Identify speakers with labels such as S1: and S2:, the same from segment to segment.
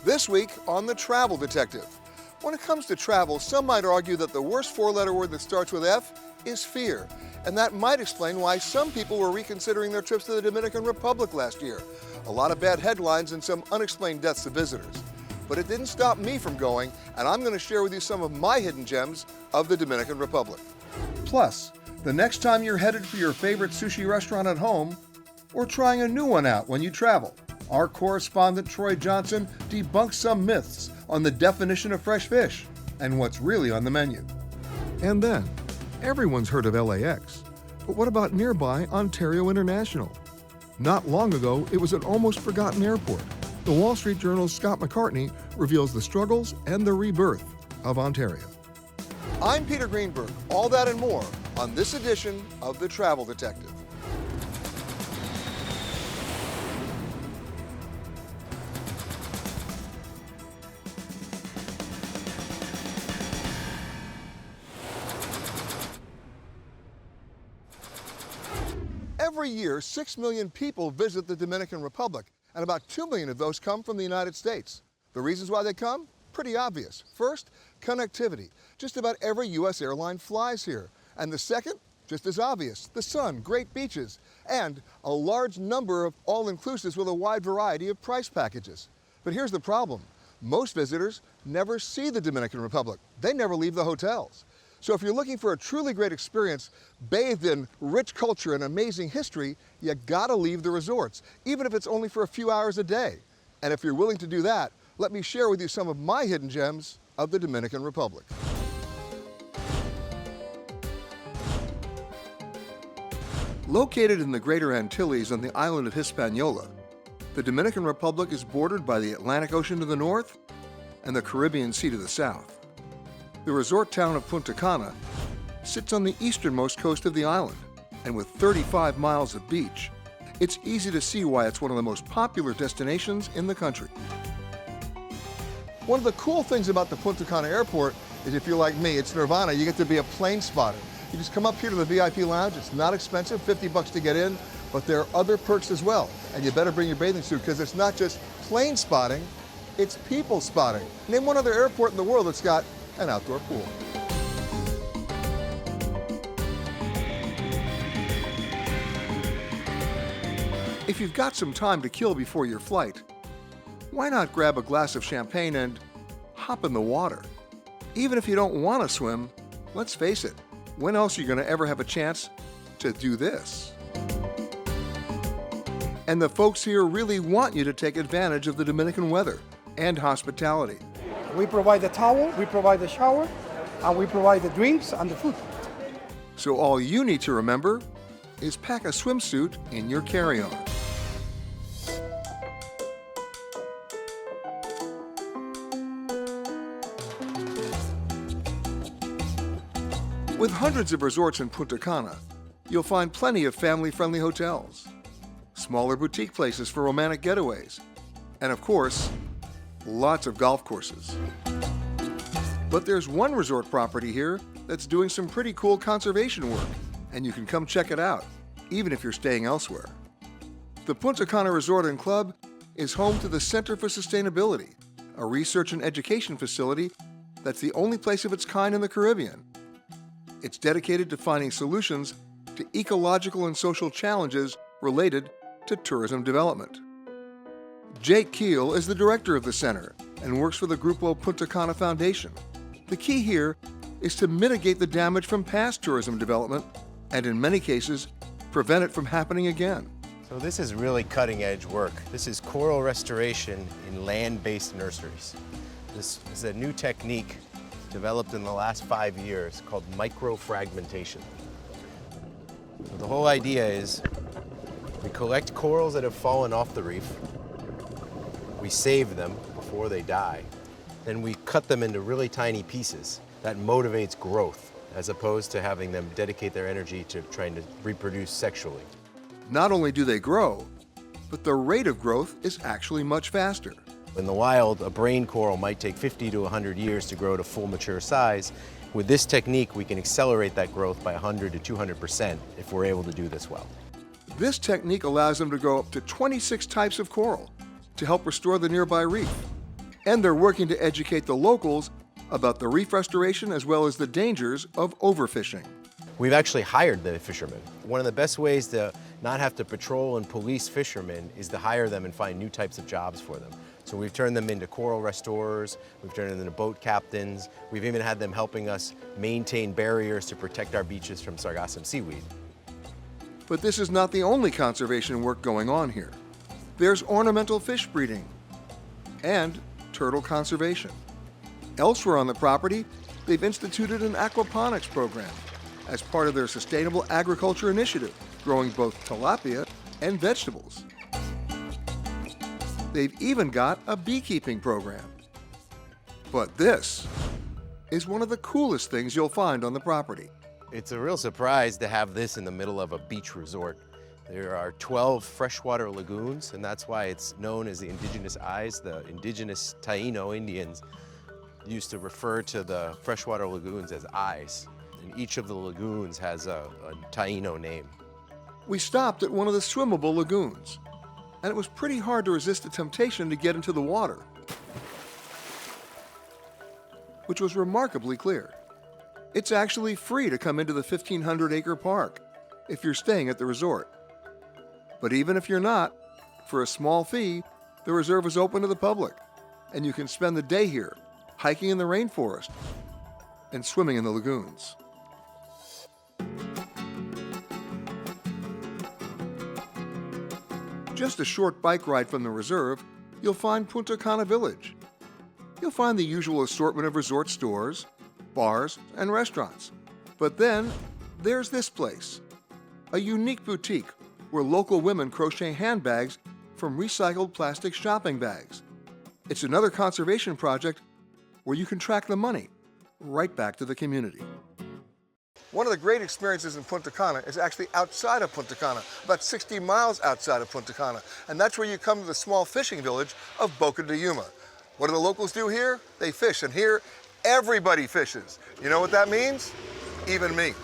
S1: This week on The Travel Detective. When it comes to travel, some might argue that the worst four-letter word that starts with F is fear. And that might explain why some people were reconsidering their trips to the Dominican Republic last year. A lot of bad headlines and some unexplained deaths of visitors. But it didn't stop me from going, and I'm going to share with you some of my hidden gems of the Dominican Republic. Plus, the next time you're headed for your favorite sushi restaurant at home, or trying a new one out when you travel, our correspondent Troy Johnson debunks some myths on the definition of fresh fish and what's really on the menu. And then, everyone's heard of LAX, but what about nearby Ontario International? Not long ago, it was an almost forgotten airport. The Wall Street Journal's Scott McCartney reveals the struggles and the rebirth of Ontario. I'm Peter Greenberg. All that and more on this edition of The Travel Detective. Every year, 6 million people visit the Dominican Republic, and about 2 million of those come from the United States. The reasons why they come? Pretty obvious. First, connectivity. Just about every U.S. airline flies here. And the second, just as obvious, the sun, great beaches, and a large number of all-inclusives with a wide variety of price packages. But here's the problem. Most visitors never see the Dominican Republic. They never leave the hotels. So if you're looking for a truly great experience, bathed in rich culture and amazing history, you gotta leave the resorts, even if it's only for a few hours a day. And if you're willing to do that, let me share with you some of my hidden gems of the Dominican Republic. Located in the Greater Antilles on the island of Hispaniola, the Dominican Republic is bordered by the Atlantic Ocean to the north and the Caribbean Sea to the south. The resort town of Punta Cana sits on the easternmost coast of the island, and with 35 miles of beach, it's easy to see why it's one of the most popular destinations in the country. One of the cool things about the Punta Cana Airport is, if you're like me, it's nirvana. You get to be a plane spotter. You just come up here to the VIP lounge. It's not expensive, $50 to get in, but there are other perks as well. And you better bring your bathing suit, because it's not just plane spotting, it's people spotting. Name one other airport in the world that's got an outdoor pool. If you've got some time to kill before your flight, why not grab a glass of champagne and hop in the water? Even if you don't want to swim, let's face it, when else are you going to ever have a chance to do this? And the folks here really want you to take advantage of the Dominican weather and hospitality.
S2: We provide the towel, we provide the shower, and we provide the drinks and the food.
S1: So all you need to remember is pack a swimsuit in your carry-on. With hundreds of resorts in Punta Cana, you'll find plenty of family-friendly hotels, smaller boutique places for romantic getaways, and of course, lots of golf courses. But there's one resort property here that's doing some pretty cool conservation work, and you can come check it out, even if you're staying elsewhere. The Punta Cana Resort and Club is home to the Center for Sustainability, a research and education facility that's the only place of its kind in the Caribbean. It's dedicated to finding solutions to ecological and social challenges related to tourism development. Jake Keel is the director of the center and works for the Grupo Punta Cana Foundation. The key here is to mitigate the damage from past tourism development and, in many cases, prevent it from happening again.
S3: So this is really cutting-edge work. This is coral restoration in land-based nurseries. This is a new technique developed in the last 5 years called microfragmentation. So the whole idea is we collect corals that have fallen off the reef, we save them before they die, then we cut them into really tiny pieces. That motivates growth, as opposed to having them dedicate their energy to trying to reproduce sexually.
S1: Not only do they grow, but the rate of growth is actually much faster.
S3: In the wild, a brain coral might take 50 to 100 years to grow to full mature size. With this technique, we can accelerate that growth by 100 to 200% if we're able to do this well.
S1: This technique allows them to grow up to 26 types of coral to help restore the nearby reef. And they're working to educate the locals about the reef restoration as well as the dangers of overfishing.
S3: We've actually hired the fishermen. One of the best ways to not have to patrol and police fishermen is to hire them and find new types of jobs for them. So we've turned them into coral restorers, we've turned them into boat captains, we've even had them helping us maintain barriers to protect our beaches from sargassum seaweed.
S1: But this is not the only conservation work going on here. There's ornamental fish breeding and turtle conservation. Elsewhere on the property, they've instituted an aquaponics program as part of their sustainable agriculture initiative, growing both tilapia and vegetables. They've even got a beekeeping program. But this is one of the coolest things you'll find on the property.
S3: It's a real surprise to have this in the middle of a beach resort. There are 12 freshwater lagoons, and that's why it's known as the Indigenous Eyes. The indigenous Taino Indians used to refer to the freshwater lagoons as eyes. And each of the lagoons has a Taino name.
S1: We stopped at one of the swimmable lagoons, and it was pretty hard to resist the temptation to get into the water, which was remarkably clear. It's actually free to come into the 1,500-acre park if you're staying at the resort. But even if you're not, for a small fee, the reserve is open to the public, and you can spend the day here, hiking in the rainforest and swimming in the lagoons. Just a short bike ride from the reserve, you'll find Punta Cana Village. You'll find the usual assortment of resort stores, bars, and restaurants. But then, there's this place, a unique boutique where local women crochet handbags from recycled plastic shopping bags. It's another conservation project where you can track the money right back to the community. One of the great experiences in Punta Cana is actually outside of Punta Cana, about 60 miles outside of Punta Cana. And that's where you come to the small fishing village of Boca de Yuma. What do the locals do here? They fish, and here everybody fishes. You know what that means? Even me.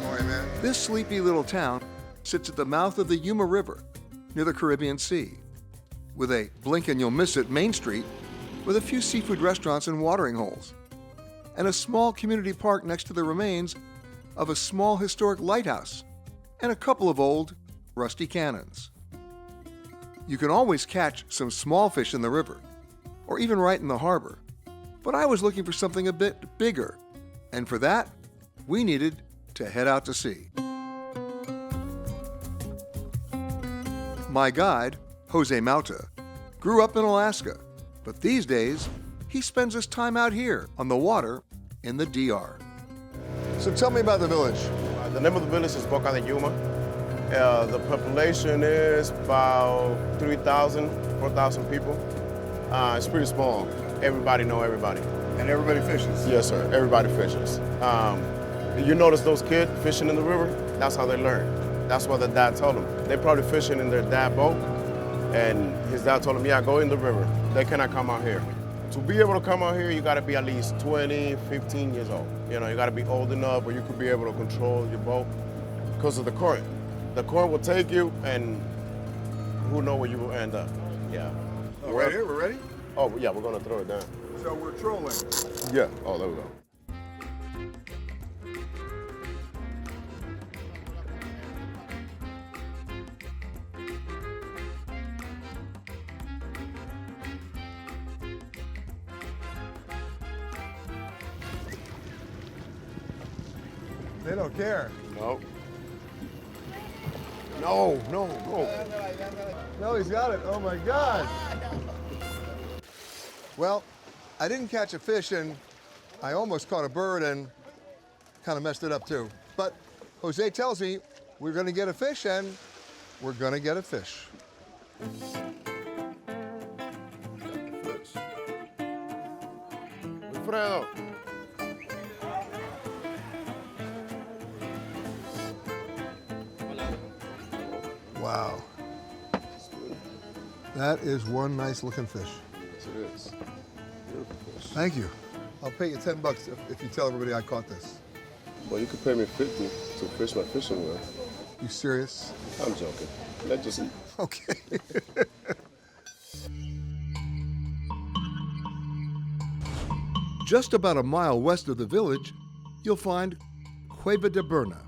S1: Morning, man. This sleepy little town sits at the mouth of the Yuma River, near the Caribbean Sea, with a blink and you'll miss it Main Street with a few seafood restaurants and watering holes, and a small community park next to the remains of a small historic lighthouse and a couple of old, rusty cannons. You can always catch some small fish in the river, or even right in the harbor, but I was looking for something a bit bigger, and for that, we needed to head out to sea. My guide, Jose Mauta, grew up in Alaska, but these days, he spends his time out here on the water in the DR. So tell me about the village.
S4: The name of the village is Boca de Yuma. The population is about 3,000, 4,000 people. It's pretty small. Everybody know everybody.
S1: And everybody fishes?
S4: Yes, sir. Everybody fishes. You notice those kids fishing in the river? That's how they learn. That's what the dad told them. They're probably fishing in their dad's boat, and his dad told him, yeah, go in the river. They cannot come out here. To be able to come out here, you gotta be at least 20, 15 years old. You know, you gotta be old enough where you could be able to control your boat because of the current. The current will take you, and who knows where you will end up. Yeah.
S1: Oh, right here, we're ready?
S4: Oh, yeah, we're gonna throw it down.
S1: So we're trolling.
S4: Yeah, oh, there we go.
S1: They don't care.
S4: No. No, no, no.
S1: No, he's got it. Oh my God. Well, I didn't catch a fish, and I almost caught a bird and kind of messed it up too. But Jose tells me we're going to get a fish, and we're going to get a fish.
S4: Alfredo.
S1: Wow. That is one nice looking fish.
S4: Yes, it is. Beautiful fish.
S1: Thank you. I'll pay you $10 if you tell everybody I caught this.
S4: Well, you could pay me 50 to fish my fishing well.
S1: You serious?
S4: I'm joking. Let's just eat.
S1: Okay. Just about a mile west of the village, you'll find Cueva de Yuma.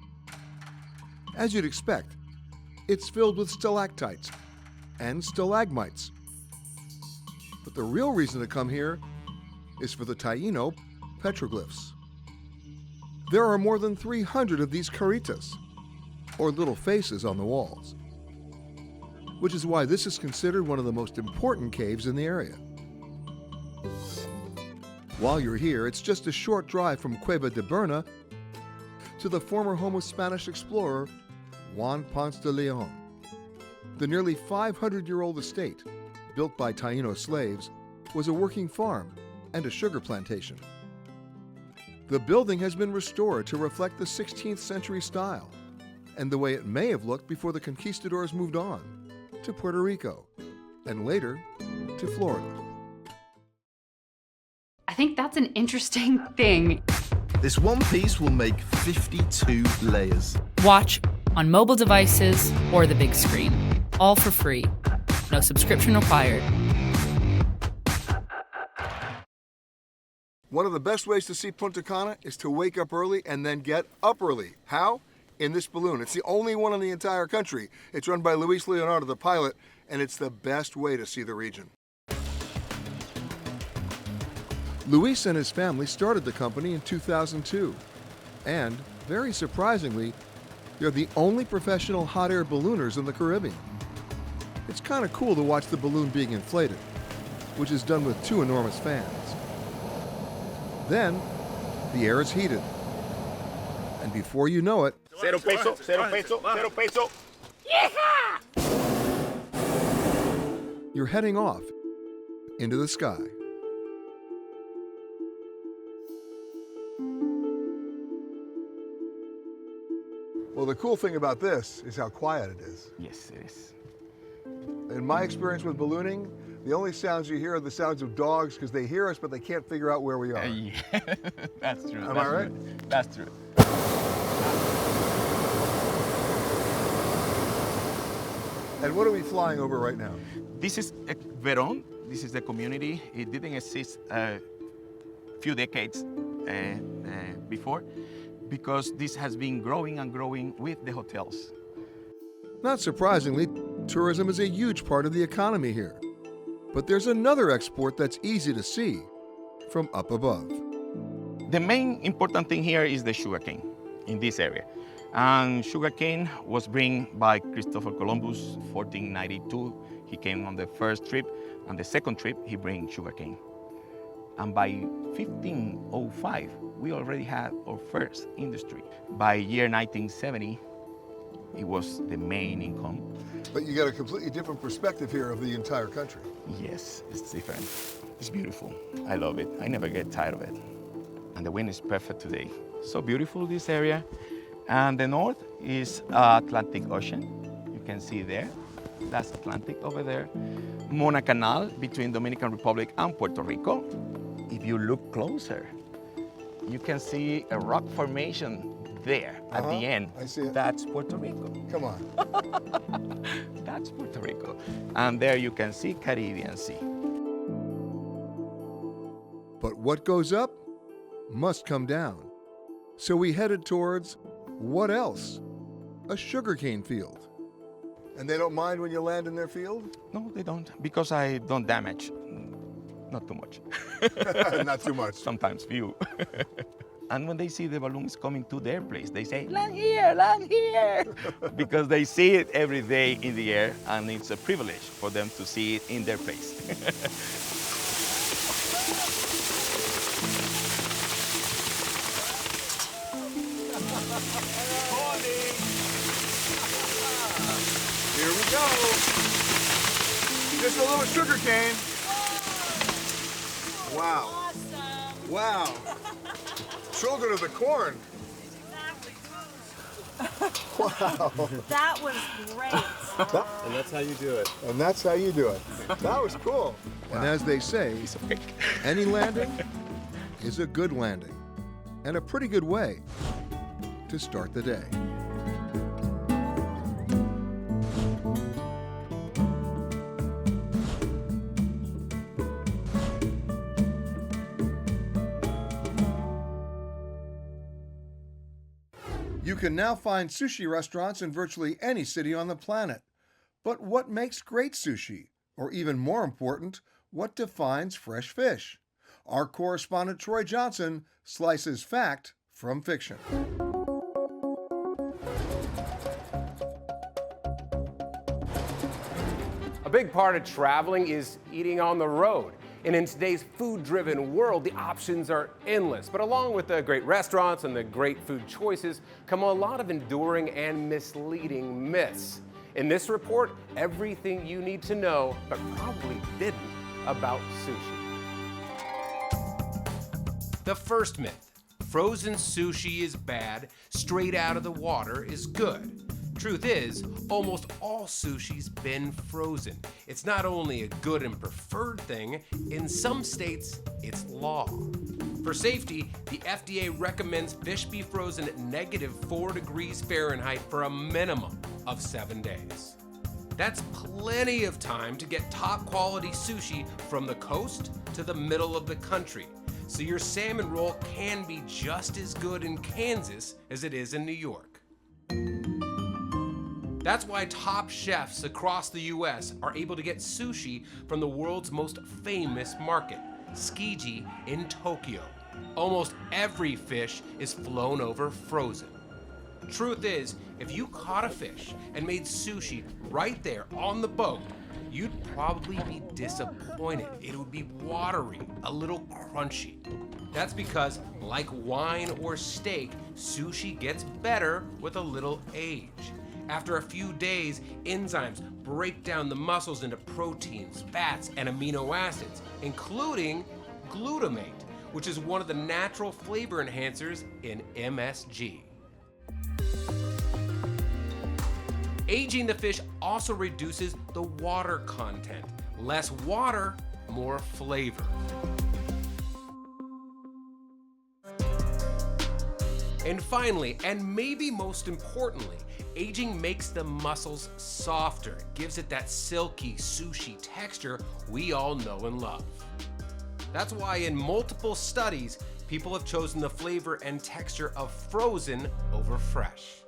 S1: As you'd expect, it's filled with stalactites and stalagmites. But the real reason to come here is for the Taino Petroglyphs. There are more than 300 of these caritas, or little faces on the walls, which is why this is considered one of the most important caves in the area. While you're here, it's just a short drive from Cueva de Yuma to the former home of Spanish explorer Juan Ponce de Leon. The nearly 500-year-old estate, built by Taino slaves, was a working farm and a sugar plantation. The building has been restored to reflect the 16th century style and the way it may have looked before the conquistadors moved on to Puerto Rico and later to Florida.
S5: I think that's an interesting thing.
S6: This one piece will make 52 layers.
S7: Watch on mobile devices or the big screen. All for free. No subscription required.
S1: One of the best ways to see Punta Cana is to wake up early and then get up early. How? In this balloon. It's the only one in the entire country. It's run by Luis Leonardo, the pilot, and it's the best way to see the region. Luis and his family started the company in 2002. And, very surprisingly, they're the only professional hot air ballooners in the Caribbean. It's kind of cool to watch the balloon being inflated, which is done with 2 enormous fans. Then, the air is heated. And before you know it,
S4: Cero peso, cero peso, cero peso.
S1: you're heading off into the sky. Well, the cool thing about this is how quiet it is.
S8: Yes, it is.
S1: In my experience with ballooning, the only sounds you hear are the sounds of dogs because they hear us, but they can't figure out where we are.
S8: Yeah, that's true.
S1: Am I right?
S8: True. That's true.
S1: And what are we flying over right now?
S8: This is Verón. This is the community. It didn't exist a few decades before because this has been growing and growing with the hotels.
S1: Not surprisingly, tourism is a huge part of the economy here. But there's another export that's easy to see from up above.
S8: The main important thing here is the sugarcane in this area. And sugarcane was brought by Christopher Columbus, 1492. He came on the first trip. On the second trip, he brought sugarcane. And by 1505, we already had our first industry. By year 1970, it was the main income.
S1: But you got a completely different perspective here of the entire country.
S8: Yes, it's different. It's beautiful. I love it. I never get tired of it. And the wind is perfect today. So beautiful, this area. And the north is Atlantic Ocean. You can see there. That's Atlantic over there. Mona Canal between Dominican Republic and Puerto Rico. If you look closer, you can see a rock formation there at the end.
S1: I see it.
S8: That's Puerto Rico.
S1: Come on.
S8: That's Puerto Rico. And there you can see Caribbean Sea.
S1: But what goes up must come down. So we headed towards what else? A sugarcane field. And they don't mind when you land in their field?
S8: No, they don't, because I don't damage. Not too much.
S1: Not too much.
S8: Sometimes few. And when they see the balloons coming to their place, they say, land here, because they see it every day in the air, and it's a privilege for them to see it in their place.
S1: Here we go. Just a little sugar cane. Wow.
S9: Awesome.
S1: Wow. Children of the corn. Wow.
S9: That was great.
S3: And that's how you do it.
S1: And that's how you do it. That was cool. And as they say, any landing is a good landing and a pretty good way to start the day. You can now find sushi restaurants in virtually any city on the planet. But what makes great sushi? Or even more important, what defines fresh fish? Our correspondent Troy Johnson slices fact from fiction.
S10: A big part of traveling is eating on the road. And in today's food-driven world, the options are endless. But along with the great restaurants and the great food choices come a lot of enduring and misleading myths. In this report, everything you need to know, but probably didn't, about sushi. The first myth: frozen sushi is bad, straight out of the water is good. Truth is, almost all sushi's been frozen. It's not only a good and preferred thing, in some states, it's law. For safety, the FDA recommends fish be frozen at -4 degrees Fahrenheit for a minimum of 7 days. That's plenty of time to get top quality sushi from the coast to the middle of the country. So your salmon roll can be just as good in Kansas as it is in New York. That's why top chefs across the US are able to get sushi from the world's most famous market, Tsukiji in Tokyo. Almost every fish is flown over frozen. Truth is, if you caught a fish and made sushi right there on the boat, you'd probably be disappointed. It would be watery, a little crunchy. That's because, like wine or steak, sushi gets better with a little age. After a few days, enzymes break down the mussels into proteins, fats, and amino acids, including glutamate, which is one of the natural flavor enhancers in MSG. Aging the fish also reduces the water content. Less water, more flavor. And finally, and maybe most importantly, aging makes the mussels softer, gives it that silky sushi texture we all know and love. That's why in multiple studies, people have chosen the flavor and texture of frozen over fresh.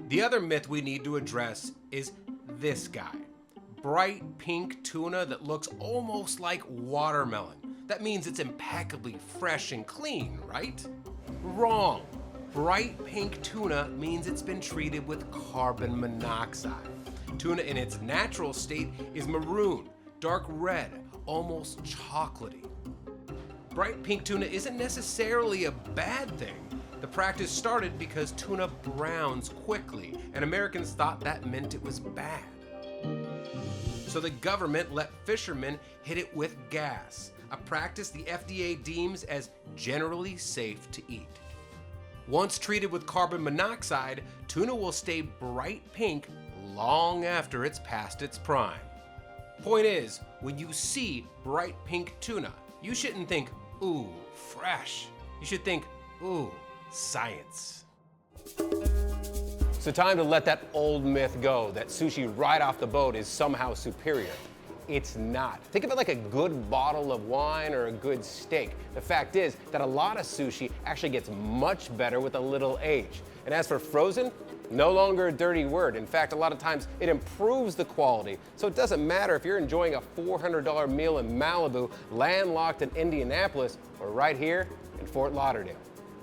S10: The other myth we need to address is this guy. Bright pink tuna that looks almost like watermelon. That means it's impeccably fresh and clean, right? Wrong. Bright pink tuna means it's been treated with carbon monoxide. Tuna in its natural state is maroon, dark red, almost chocolatey. Bright pink tuna isn't necessarily a bad thing. The practice started because tuna browns quickly, and Americans thought that meant it was bad. So the government let fishermen hit it with gas, a practice the FDA deems as generally safe to eat. Once treated with carbon monoxide, tuna will stay bright pink long after it's past its prime. Point is, when you see bright pink tuna, you shouldn't think, ooh, fresh. You should think, ooh, science. So time to let that old myth go that sushi right off the boat is somehow superior. It's not. Think of it like a good bottle of wine or a good steak. The fact is that a lot of sushi actually gets much better with a little age. And as for frozen, no longer a dirty word. In fact, a lot of times it improves the quality. So it doesn't matter if you're enjoying a $400 meal in Malibu, landlocked in Indianapolis, or right here in Fort Lauderdale.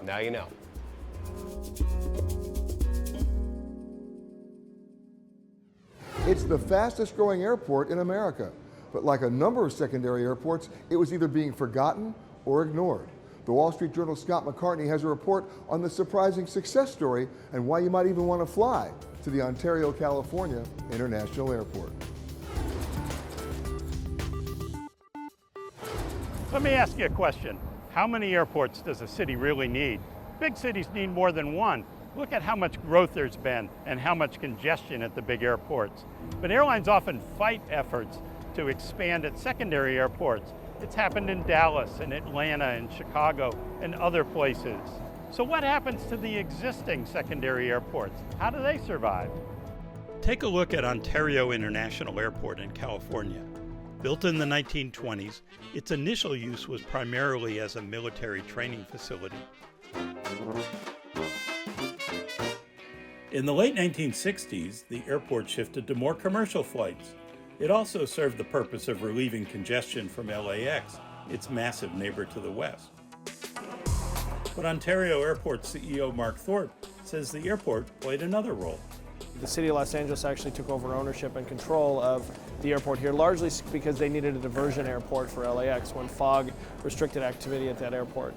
S10: Now you know.
S1: It's the fastest growing airport in America. But like a number of secondary airports, it was either being forgotten or ignored. The Wall Street Journal's Scott McCartney has a report on the surprising success story and why you might even want to fly to the Ontario, California International Airport.
S11: Let me ask you a question. How many airports does a city really need? Big cities need more than one. Look at how much growth there's been and how much congestion at the big airports. But airlines often fight efforts to expand at secondary airports. It's happened in Dallas and Atlanta and Chicago and other places. So what happens to the existing secondary airports? How do they survive?
S12: Take a look at Ontario International Airport in California. Built in the 1920s, its initial use was primarily as a military training facility. In the late 1960s, the airport shifted to more commercial flights. It also served the purpose of relieving congestion from LAX, its massive neighbor to the west. But Ontario Airport CEO Mark Thorpe says the airport played another role.
S13: The city of Los Angeles actually took over ownership and control of the airport here, largely because they needed a diversion airport for LAX when fog restricted activity at that airport.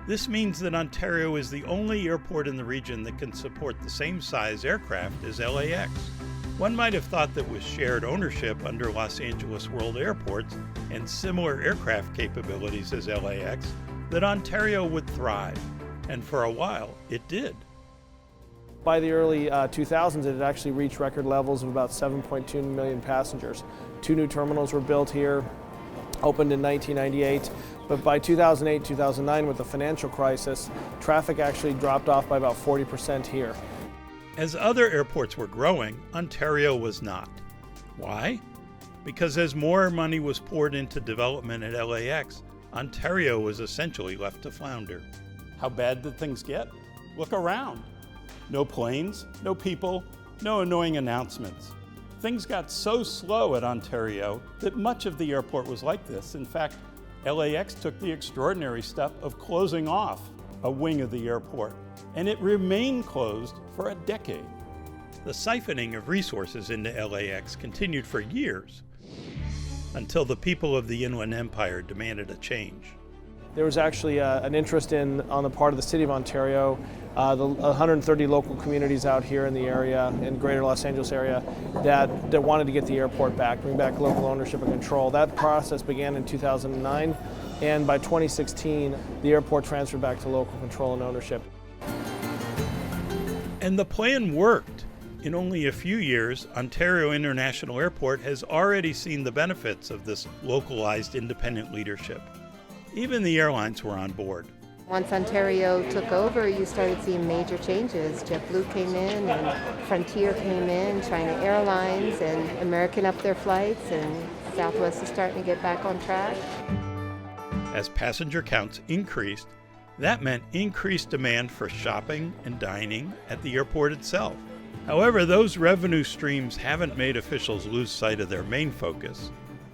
S12: This means that Ontario is the only airport in the region that can support the same size aircraft as LAX. One might have thought that with shared ownership under Los Angeles World Airports and similar aircraft capabilities as LAX, that Ontario would thrive. And for a while, it did.
S13: By the early 2000s, it had actually reached record levels of about 7.2 million passengers. 2 new terminals were built here, opened in 1998. But by 2008, 2009, with the financial crisis, traffic actually dropped off by about 40% here.
S12: As other airports were growing, Ontario was not. Why? Because as more money was poured into development at LAX, Ontario was essentially left to flounder.
S11: How bad did things get? Look around. No planes, no people, no annoying announcements. Things got so slow at Ontario that much of the airport was like this. In fact, LAX took the extraordinary step of closing off a wing of the airport, and it remained closed for a decade.
S12: The siphoning of resources into LAX continued for years, until the people of the Inland Empire demanded a change.
S13: There was actually an interest on the part of the City of Ontario, the 130 local communities out here in the area, in greater Los Angeles area, that wanted to get the airport back, bring back local ownership and control. That process began in 2009, and by 2016, the airport transferred back to local control and ownership.
S12: And the plan worked. In only a few years, Ontario International Airport has already seen the benefits of this localized independent leadership. Even the airlines were on board.
S14: Once Ontario took over, you started seeing major changes. JetBlue came in and Frontier came in, China Airlines, and American upped their flights, and Southwest is starting to get back on track.
S12: As passenger counts increased, that meant increased demand for shopping and dining at the airport itself. However, those revenue streams haven't made officials lose sight of their main focus,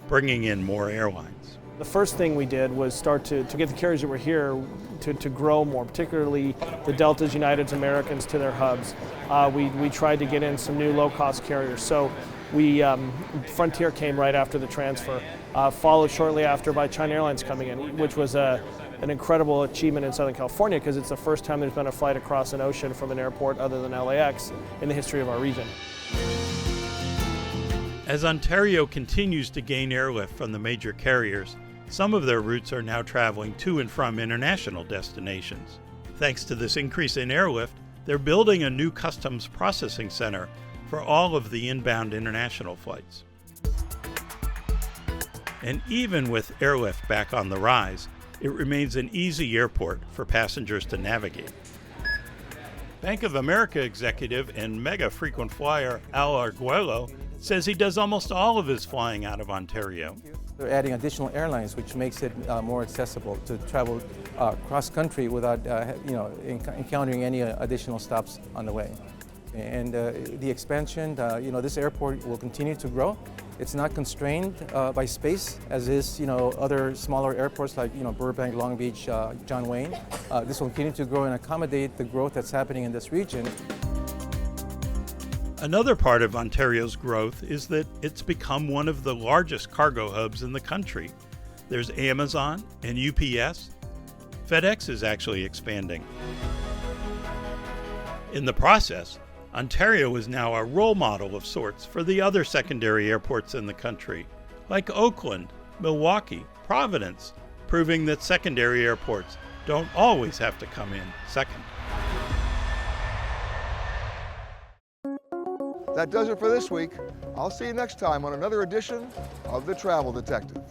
S12: bringing in more airlines.
S13: The first thing we did was start to get the carriers that were here to grow more, particularly the Deltas, Uniteds, Americans to their hubs. We tried to get in some new low-cost carriers. So Frontier came right after the transfer, followed shortly after by China Airlines coming in, which was an incredible achievement in Southern California because it's the first time there's been a flight across an ocean from an airport other than LAX in the history of our region.
S12: As Ontario continues to gain airlift from the major carriers, some of their routes are now traveling to and from international destinations. Thanks to this increase in airlift, they're building a new customs processing center for all of the inbound international flights. And even with airlift back on the rise, it remains an easy airport for passengers to navigate. Bank of America executive and mega frequent flyer Al Arguello says he does almost all of his flying out of Ontario.
S15: They're adding additional airlines, which makes it more accessible to travel cross-country without encountering any additional stops on the way. And the expansion, this airport will continue to grow. It's not constrained by space, as is other smaller airports like Burbank, Long Beach, John Wayne. This will continue to grow and accommodate the growth that's happening in this region.
S12: Another part of Ontario's growth is that it's become one of the largest cargo hubs in the country. There's Amazon and UPS. FedEx is actually expanding. In the process, Ontario is now a role model of sorts for the other secondary airports in the country, like Oakland, Milwaukee, Providence, proving that secondary airports don't always have to come in second.
S1: That does it for this week. I'll see you next time on another edition of The Travel Detective.